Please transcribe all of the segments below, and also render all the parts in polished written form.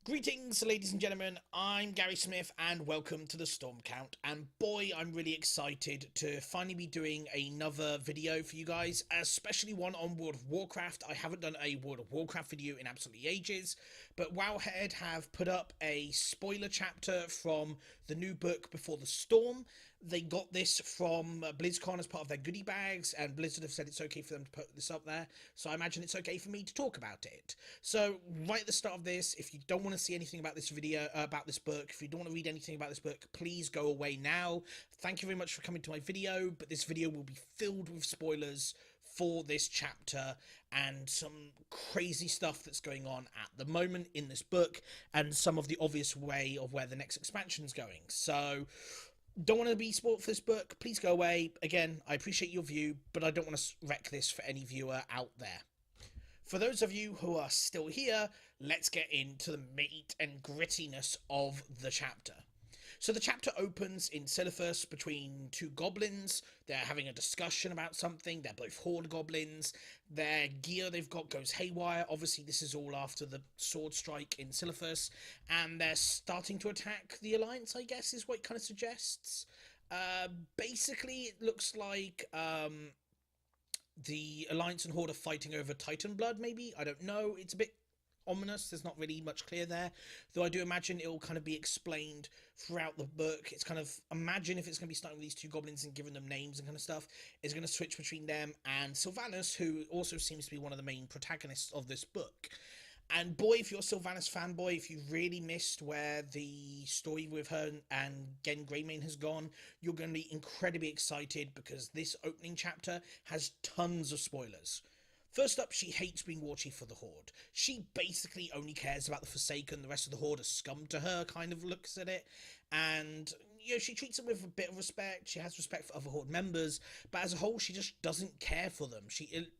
Greetings, ladies and gentlemen. I'm Gary Smith, and welcome to the Storm Count. And boy, I'm really excited to finally be doing another video for you guys, especially one on World of Warcraft. I haven't done a World of Warcraft video in absolutely ages, but Wowhead have put up a spoiler chapter from the new book Before the Storm. They got this from Blizzcon as part of their goodie bags, and Blizzard have said it's okay for them to put this up there, so I imagine it's okay for me to talk about it. So, right at the start of this, if you don't want to see anything about this video, about this book, if you don't want to read anything about this book, please go away now. Thank you very much for coming to my video, but this video will be filled with spoilers for this chapter and some crazy stuff that's going on at the moment in this book, and some of the obvious way of where the next expansion is going. So, don't want to be spoiled for this book, please go away. Again, I appreciate your view, but I don't want to wreck this for any viewer out there. For those of you who are still here, let's get into the meat and grittiness of the chapter. So the chapter opens in Silithus between two goblins. They're having a discussion about something. They're both horde goblins. Their gear they've got goes haywire. Obviously, this is all after the sword strike in Silithus. And they're starting to attack the Alliance, I guess, is what it kind of suggests. Basically, it looks like the Alliance and Horde are fighting over Titan blood, maybe? I don't know. It's a bit ominous. There's not really much clear there, though I do imagine it will kind of be explained throughout the book. It's kind of, imagine if it's going to be starting with these two goblins and giving them names and kind of stuff, is going to switch between them and Sylvanas, who also seems to be one of the main protagonists of this book. And boy, if you're a Sylvanas fanboy, if you really missed where the story with her and Gen Greymane has gone, you're going to be incredibly excited, because this opening chapter has tons of spoilers. First up, she hates being war chief for the Horde. She basically only cares about the Forsaken. The rest of the Horde are scum to her, kind of looks at it. And, you know, she treats them with a bit of respect. She has respect for other Horde members. But as a whole, she just doesn't care for them.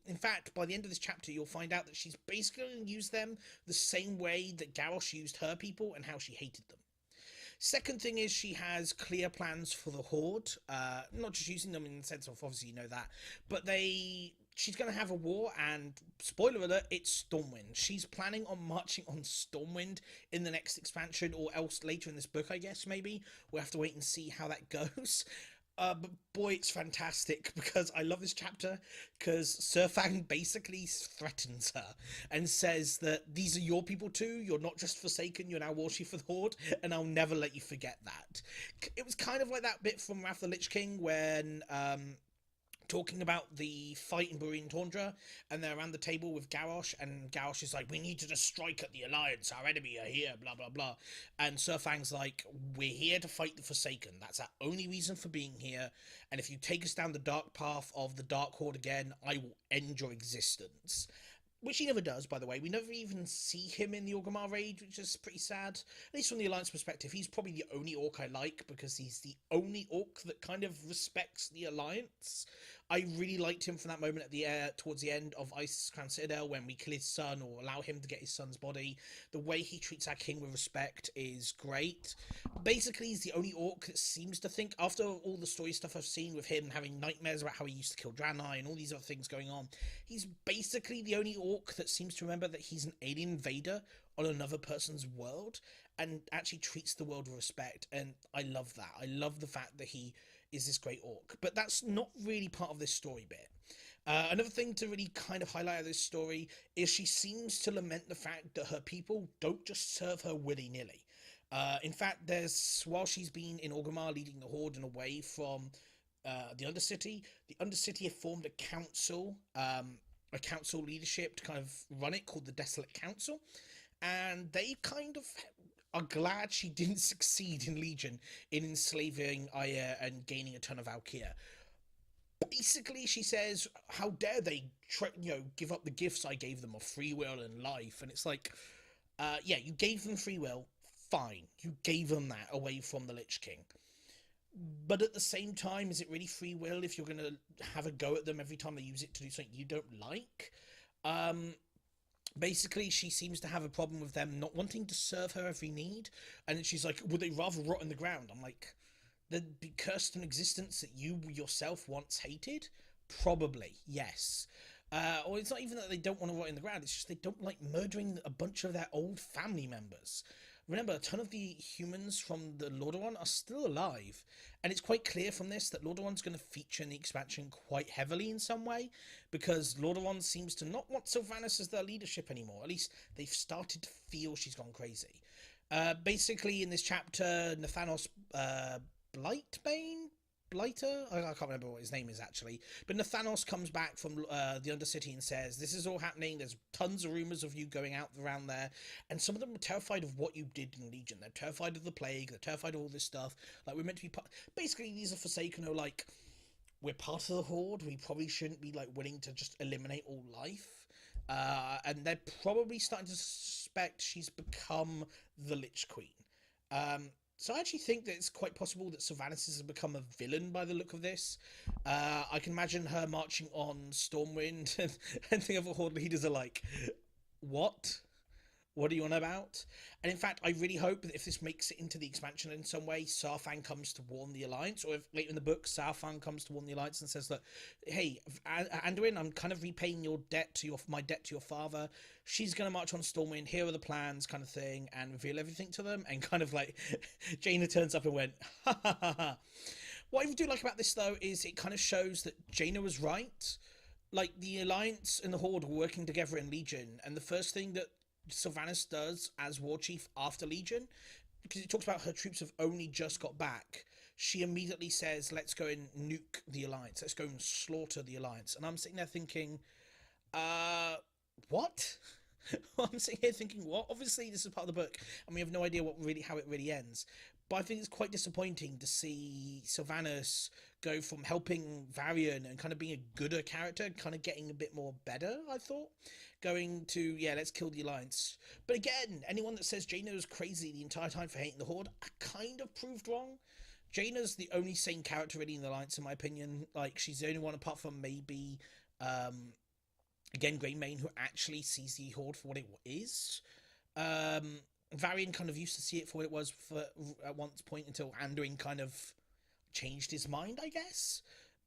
In fact, by the end of this chapter, you'll find out that she's basically going to use them the same way that Garrosh used her people and how she hated them. Second thing is, she has clear plans for the Horde. Not just using them in the sense of, obviously you know that, but she's going to have a war, and spoiler alert, it's Stormwind. She's planning on marching on Stormwind in the next expansion, or else later in this book, I guess, maybe. We'll have to wait and see how that goes. But boy, it's fantastic, because I love this chapter, because Surfang basically threatens her and says that these are your people too. You're not just Forsaken, you're now Warchief for the Horde, and I'll never let you forget that. It was kind of like that bit from Wrath of the Lich King when talking about the fight in Burine Tundra, and they're around the table with Garrosh, and Garrosh is like, we need to just strike at the Alliance, our enemy are here, blah blah blah, and Surfang's like, we're here to fight the Forsaken, that's our only reason for being here, and if you take us down the dark path of the Dark Horde again, I will end your existence. Which he never does, by the way. We never even see him in the Orgrimmar raid, which is pretty sad. At least from the Alliance perspective, he's probably the only orc I like, because he's the only orc that kind of respects the Alliance. I really liked him from that moment at the towards the end of Ice Crown Citadel, when we kill his son or allow him to get his son's body. The way he treats our king with respect is great. Basically, he's the only orc that seems to think, after all the story stuff I've seen with him having nightmares about how he used to kill Draenei and all these other things going on, he's basically the only orc that seems to remember that he's an alien invader on another person's world and actually treats the world with respect. And I love that. I love the fact that he is this great orc. But that's not really part of this story bit. Another thing to really kind of highlight of this story is she seems to lament the fact that her people don't just serve her willy-nilly. In fact, while she's been in Orgrimmar leading the Horde and away from the Undercity have formed a council leadership to kind of run it, called the Desolate Council, and they kind of are glad she didn't succeed in Legion in enslaving Aya and gaining a ton of Valkyr. Basically, she says, how dare they give up the gifts I gave them of free will and life. And it's like, yeah, you gave them free will, fine, you gave them that away from the Lich King, but at the same time, is it really free will if you're going to have a go at them every time they use it to do something you don't like? Basically, she seems to have a problem with them not wanting to serve her every need, and she's like, would they rather rot in the ground? I'm like, they'd be cursed an existence that you yourself once hated? Probably, yes. Or it's not even that they don't want to rot in the ground, it's just they don't like murdering a bunch of their old family members. Remember, a ton of the humans from the Lordaeron are still alive, and it's quite clear from this that Lordaeron's going to feature in the expansion quite heavily in some way, because Lordaeron seems to not want Sylvanas as their leadership anymore. At least they've started to feel she's gone crazy. Basically, in this chapter, Nathanos Blightbane? Blighter? I can't remember what his name is actually. But Nathanos comes back from the Undercity and says, this is all happening. There's tons of rumours of you going out around there. And some of them are terrified of what you did in Legion. They're terrified of the plague. They're terrified of all this stuff. Like, we're meant to be part... Basically, these are Forsaken who are like, we're part of the Horde. We probably shouldn't be, like, willing to just eliminate all life. And they're probably starting to suspect she's become the Lich Queen. So I actually think that it's quite possible that Sylvanas has become a villain by the look of this. I can imagine her marching on Stormwind and the other Horde leaders are like, what? What are you on about? And in fact, I really hope that if this makes it into the expansion in some way, Sarfang comes to warn the Alliance, or if later in the book, Sarfang comes to warn the Alliance and says that, hey, Anduin, I'm kind of repaying my debt to your father. She's going to march on Stormwind. Here are the plans, kind of thing, and reveal everything to them. And kind of like, Jaina turns up and went, ha ha ha ha. What I do like about this, though, is it kind of shows that Jaina was right. Like, the Alliance and the Horde were working together in Legion, and the first thing that Sylvanas does as war chief after Legion, because it talks about her troops have only just got back, she immediately says, let's go and nuke the Alliance, let's go and slaughter the Alliance. And I'm sitting there thinking, what? I'm sitting here thinking, what? Obviously this is part of the book and we have no idea how it really ends, but I think it's quite disappointing to see Sylvanas go from helping Varian and kind of being a gooder character, kind of getting a bit more better, I thought, going to, yeah, let's kill the Alliance. But again, anyone that says Jaina was crazy the entire time for hating the Horde, I kind of proved wrong. Jaina's the only sane character really in the Alliance, in my opinion. Like, she's the only one apart from maybe, again, Greymane, who actually sees the Horde for what it is. Varian kind of used to see it for what it was at one point until Anduin kind of changed his mind, I guess.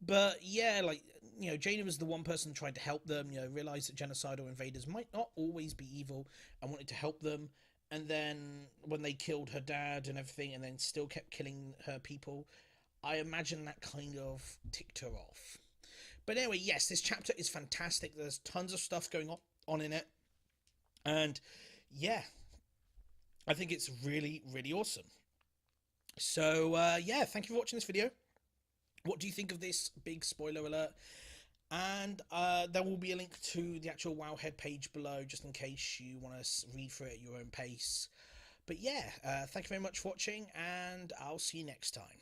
But yeah, like, you know, Jaina was the one person trying to help them, you know, realised that genocidal invaders might not always be evil and wanted to help them. And then when they killed her dad and everything and then still kept killing her people, I imagine that kind of ticked her off. But anyway, yes, this chapter is fantastic. There's tons of stuff going on in it. And yeah, I think it's really, really awesome. So yeah, thank you for watching this video. What do you think of this big spoiler alert? And there will be a link to the actual Wowhead page below, just in case you want to read through it at your own pace. But yeah, thank you very much for watching, and I'll see you next time.